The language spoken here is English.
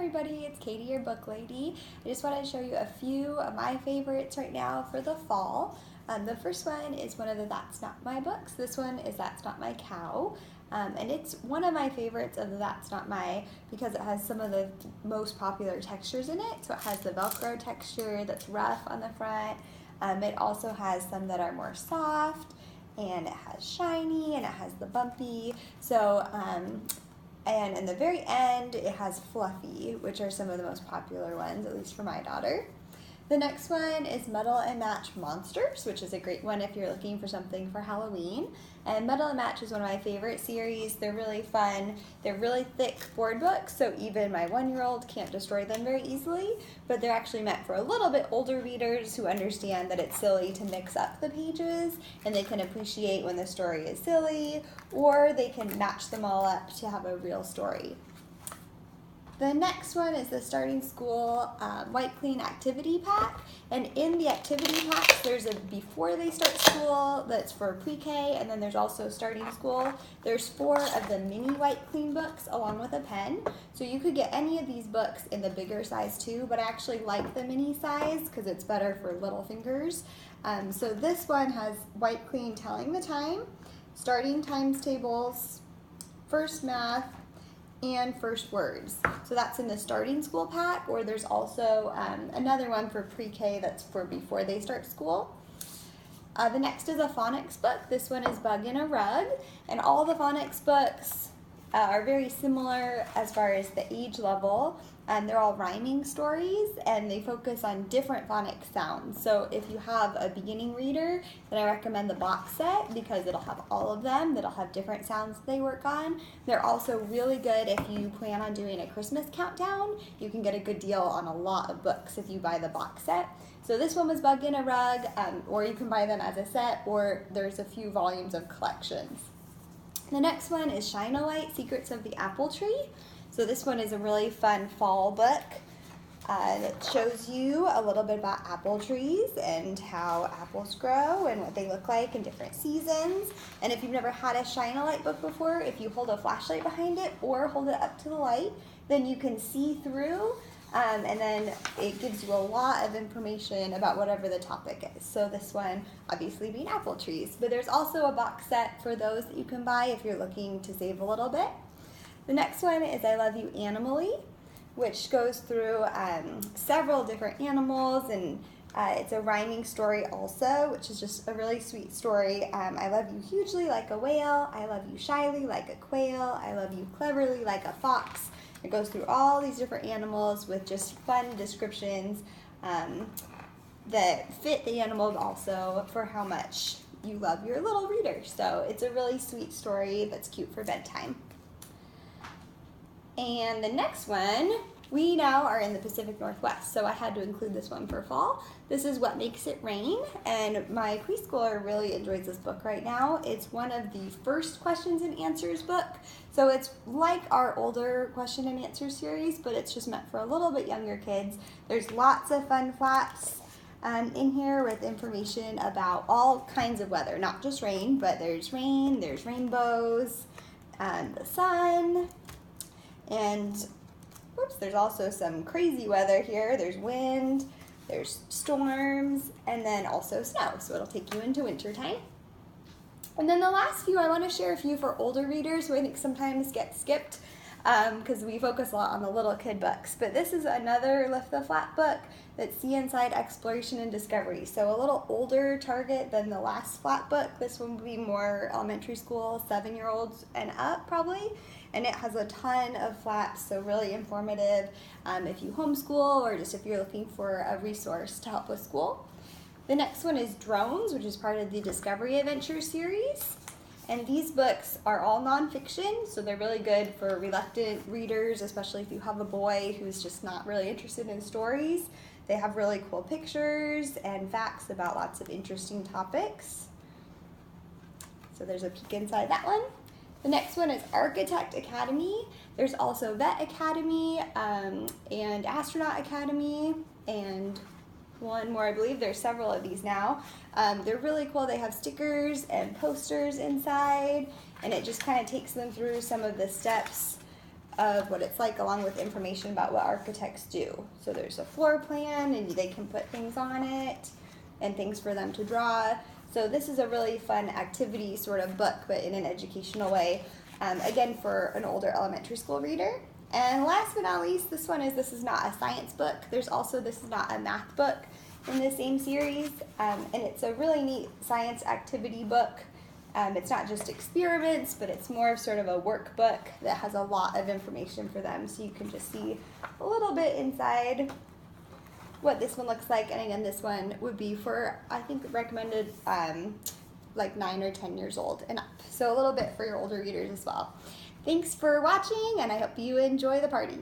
everybody, it's Katie, your book lady. I just wanted to show you a few of my favorites right now for the fall. The first one is one of the That's Not My books. This one is That's Not My Cow. And it's one of my favorites of the That's Not My because it has some of the most popular textures in it. So it has the Velcro texture that's rough on the front. It also has some that are more soft, and it has shiny, and it has the bumpy. So, and in the very end, it has fluffy, which are some of the most popular ones, at least for my daughter. The next one is Metal and Match Monsters, which is a great one if you're looking for something for Halloween. And Metal and Match is one of my favorite series. They're really fun. They're really thick board books, so even my 1-year-old can't destroy them very easily, but they're actually meant for a little bit older readers who understand that it's silly to mix up the pages, and they can appreciate when the story is silly, or they can match them all up to have a real story. The next one is the Starting School Wipe Clean Activity Pack, and in the activity packs there's a before they start school that's for pre-K, and then there's also starting school. There's 4 of the mini Wipe Clean books along with a pen, so you could get any of these books in the bigger size too, but I actually like the mini size because it's better for little fingers. So this one has Wipe Clean Telling the Time, Starting Times Tables, First Math, and First Words. So that's in the Starting School pack, or there's also another one for pre-K that's for before they start school. The next is a phonics book. This one is Bug in a Rug, and all the phonics books are very similar as far as the age level. They're all rhyming stories, and they focus on different phonics sounds. So if you have a beginning reader, then I recommend the box set because it'll have all of them that'll have different sounds they work on. They're also really good if you plan on doing a Christmas countdown. You can get a good deal on a lot of books if you buy the box set. So this one was Bug in a Rug, or you can buy them as a set, or there's a few volumes of collections. The next one is Shine a Light, Secrets of the Apple Tree. So this one is a really fun fall book that shows you a little bit about apple trees and how apples grow and what they look like in different seasons. And if you've never had a Shine a Light book before, if you hold a flashlight behind it or hold it up to the light, then you can see through, and then it gives you a lot of information about whatever the topic is. So this one obviously being apple trees, but there's also a box set for those that you can buy if you're looking to save a little bit. The next one is I Love You Animally, which goes through several different animals, and it's a rhyming story also, which is just a really sweet story. I love you hugely like a whale, I love you shyly like a quail, I love you cleverly like a fox. It goes through all these different animals with just fun descriptions that fit the animal, but also for how much you love your little reader. So it's a really sweet story that's cute for bedtime. And the next one, we now are in the Pacific Northwest, so I had to include this one for fall. This is What Makes It Rain, and my preschooler really enjoys this book right now. It's one of the first questions and answers book, so it's like our older question and answer series, but it's just meant for a little bit younger kids. There's lots of fun flaps in here with information about all kinds of weather, not just rain, but there's rain, there's rainbows, the sun, and whoops, there's also some crazy weather here. There's wind, there's storms, and then also snow, so it'll take you into wintertime. And then the last few, I want to share a few for older readers who I think sometimes get skipped because we focus a lot on the little kid books. But this is another Lift the Flap book that's See Inside Exploration and Discovery. So a little older target than the last flap book. This one would be more elementary school, 7-year-olds and up probably. And it has a ton of flaps, so really informative if you homeschool or just if you're looking for a resource to help with school. The next one is Drones, which is part of the Discovery Adventure series. And these books are all nonfiction, so they're really good for reluctant readers, especially if you have a boy who's just not really interested in stories. They have really cool pictures and facts about lots of interesting topics. So there's a peek inside that one. The next one is Architect Academy. There's also Vet Academy and Astronaut Academy, and one more, I believe. There's several of these now. They're really cool. They have stickers and posters inside, and it just kind of takes them through some of the steps of what it's like, along with information about what architects do. So there's a floor plan, and they can put things on it and things for them to draw. So this is a really fun activity sort of book, but in an educational way, again, for an older elementary school reader. And last but not least, this is not a science book. There's also, this is not a math book in the same series, and it's a really neat science activity book. It's not just experiments, but it's more sort of a workbook that has a lot of information for them, so you can just see a little bit inside what this one looks like. And again, this one would be for, I think, recommended like 9 or 10 years old and up, so a little bit for your older readers as well. Thanks for watching, and I hope you enjoy the party.